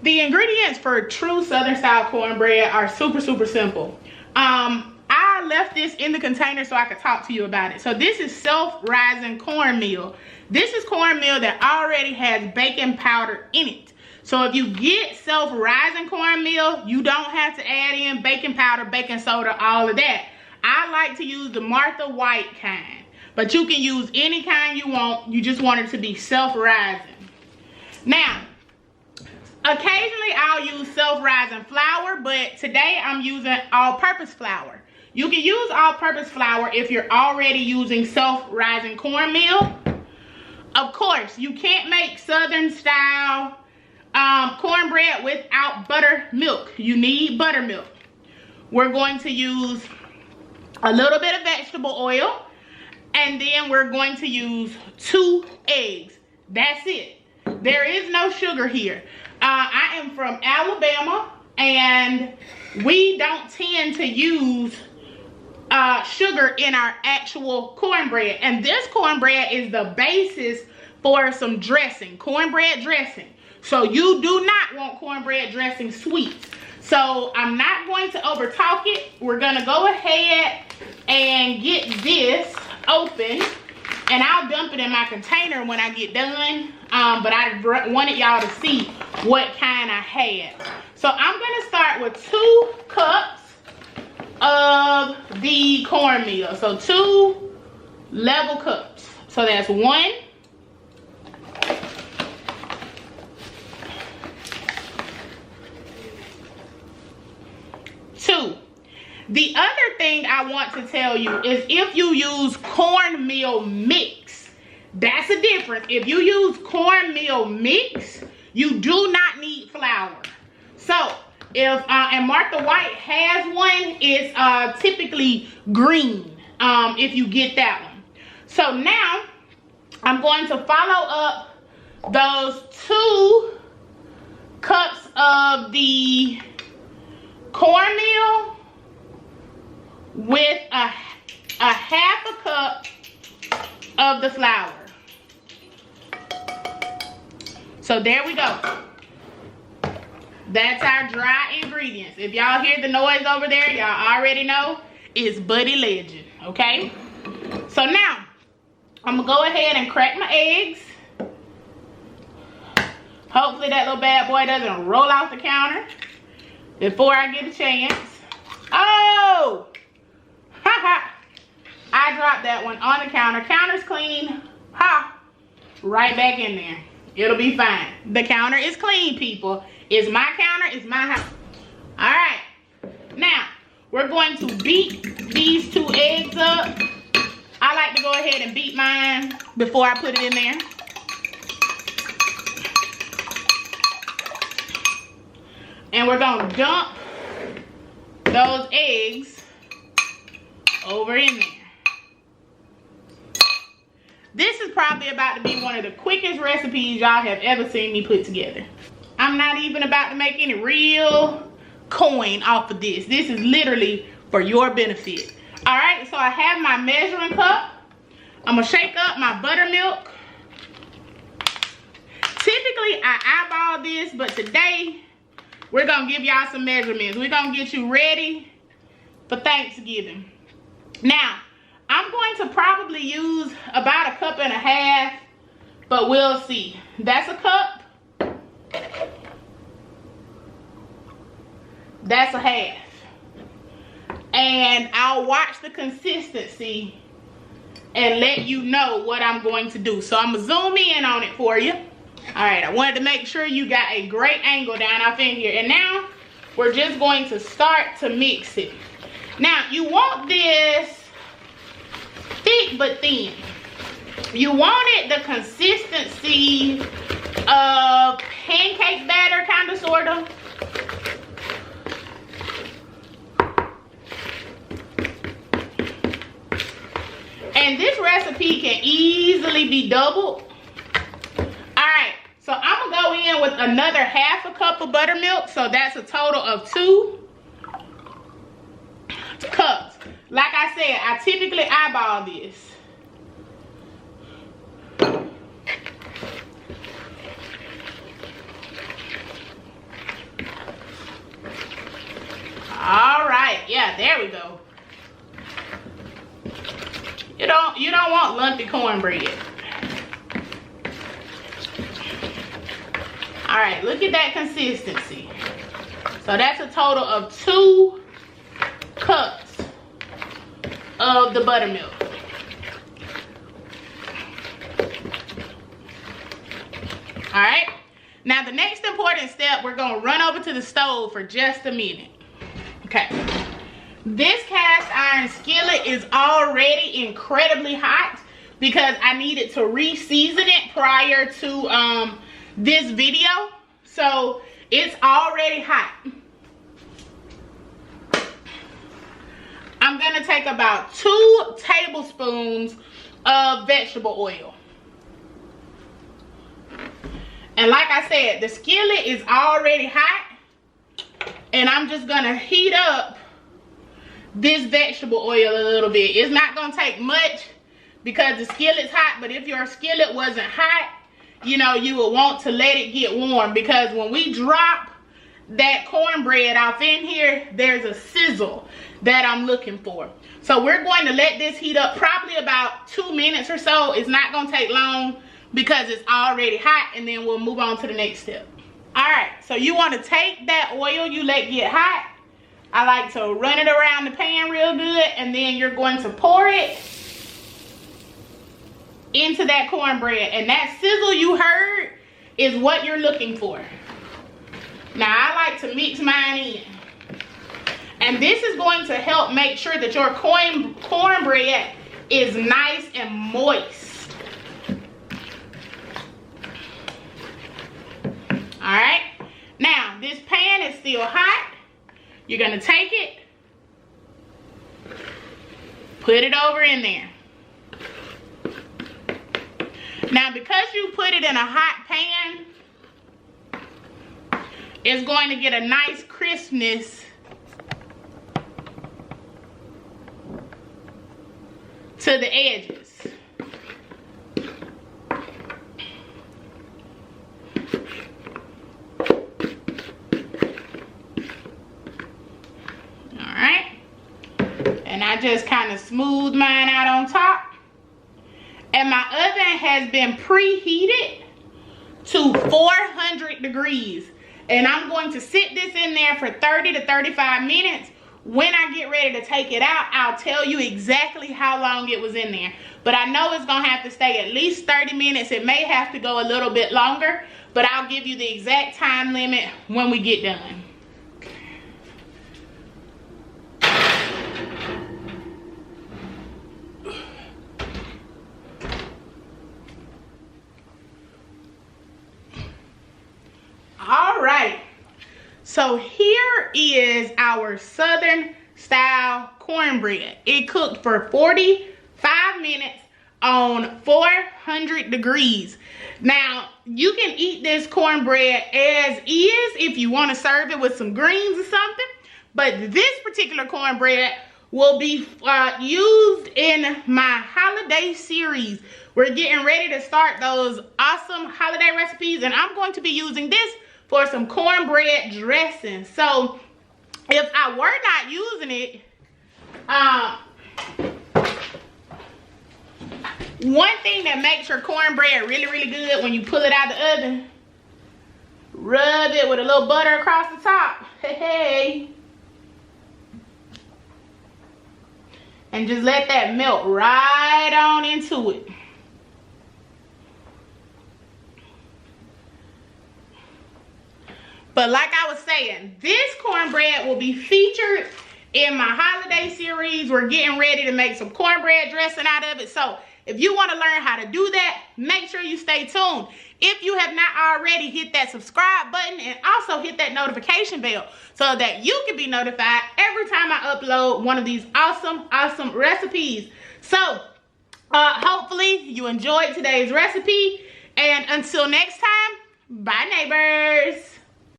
The ingredients for true Southern style cornbread are super simple. I left this in the container so I could talk to you about it. So this is Self Rising Cornmeal. This is cornmeal that already has baking powder in it. So if you get Self Rising Cornmeal, you don't have to add in baking powder, baking soda, all of that. I like to use the Martha White kind, but you can use any kind you want. You just want it to be self-rising. Now, occasionally I'll use self-rising flour, but today I'm using all-purpose flour. You can use all-purpose flour if you're already using self-rising cornmeal. Of course, you can't make Southern style cornbread without buttermilk. You need buttermilk. We're going to use a little bit of vegetable oil, and then we're going to use 2 eggs. That's it. There is no sugar here. I am from Alabama, and we don't tend to use sugar in our actual cornbread. And this cornbread is the basis for some dressing, cornbread dressing. So you do not want cornbread dressing sweet. So I'm not going to overtalk it. We're gonna go ahead and get this open, and I'll dump it in my container when I get done. But I wanted y'all to see what kind I had. So I'm gonna start with 2 cups of the cornmeal. So 2 level cups. So that's 1. 2. The other thing I want to tell you is if you use cornmeal mix, that's a difference. If you use cornmeal mix, you do not need flour. So if and Martha White has one, it's typically green if you get that one. So now I'm going to follow up those 2 cups of the cornmeal with a half a cup of the flour. So there we go. That's our dry ingredients. If y'all hear the noise over there, y'all already know it's Buddy Legend, okay? So now, I'm gonna go ahead and crack my eggs. Hopefully that little bad boy doesn't roll off the counter before I get a chance. Oh! Ha ha! I dropped that one on the counter. Counter's clean. Ha! Right back in there. It'll be fine. The counter is clean, people. It's my counter. It's my house. Alright. Now, we're going to beat these 2 eggs up. I like to go ahead and beat mine before I put it in there. And we're going to dump those eggs over in there. This is probably about to be one of the quickest recipes y'all have ever seen me put together. I'm not even about to make any real coin off of this. This is literally for your benefit. All right, so I have my measuring cup. I'm gonna shake up my buttermilk. Typically, I eyeball this, but today, we're gonna give y'all some measurements. We're gonna get you ready for Thanksgiving. Now, I'm going to probably use about 1.5 cups, but we'll see. That's a cup. That's a half. And I'll watch the consistency and let you know what I'm going to do. So I'm gonna zoom in on it for you. All right, I wanted to make sure you got a great angle down off in here. And now we're just going to start to mix it. Now you want this thick but thin. You want it the consistency of pancake batter, kind of, sort of. And this recipe can easily be doubled. Alright, so I'm going to go in with another 1/2 cup of buttermilk. So that's a total of 2 cups. Like I said, I typically eyeball this. You don't want lumpy cornbread. All right, look at that consistency. So that's a total of 2 cups of the buttermilk. All right, now the next important step, we're gonna run over to the stove for just a minute. Okay, this cast iron skillet is already incredibly hot because I needed to re-season it prior to this video. So it's already hot. I'm gonna take about 2 tablespoons of vegetable oil. And like I said, the skillet is already hot, and I'm just gonna heat up this vegetable oil a little bit. It's not gonna take much because the skillet's hot, but if your skillet wasn't hot, you know, you would want to let it get warm, because when we drop that cornbread off in here, there's a sizzle that I'm looking for. So we're going to let this heat up probably about 2 minutes or so. It's not gonna take long because it's already hot, and then we'll move on to the next step. All right, so you want to take that oil you let get hot. I like to run it around the pan real good, and then you're going to pour it into that cornbread, and that sizzle you heard is what you're looking for. Now I like to mix mine in, and this is going to help make sure that your cornbread is nice and moist. All right, now this pan is still hot. You're gonna take it, put it over in there. Now, because you put it in a hot pan, it's going to get a nice crispness to the edges. And I just kind of smooth mine out on top. And my oven has been preheated to 400 degrees. And I'm going to sit this in there for 30 to 35 minutes. When I get ready to take it out, I'll tell you exactly how long it was in there. But I know it's gonna have to stay at least 30 minutes. It may have to go a little bit longer, but I'll give you the exact time limit when we get done. Alright, so here is our Southern style cornbread. It cooked for 45 minutes on 400 degrees. Now, you can eat this cornbread as is if you want to serve it with some greens or something, but this particular cornbread will be used in my holiday series. We're getting ready to start those awesome holiday recipes, and I'm going to be using this for some cornbread dressing. So if I were not using it, one thing that makes your cornbread really, really good when you pull it out of the oven, rub it with a little butter across the top. Hey. And just let that melt right on into it. But like I was saying, this cornbread will be featured in my holiday series. We're getting ready to make some cornbread dressing out of it. So if you want to learn how to do that, make sure you stay tuned. If you have not already, hit that subscribe button and also hit that notification bell so that you can be notified every time I upload one of these awesome, awesome recipes. So hopefully you enjoyed today's recipe. And until next time, bye neighbors.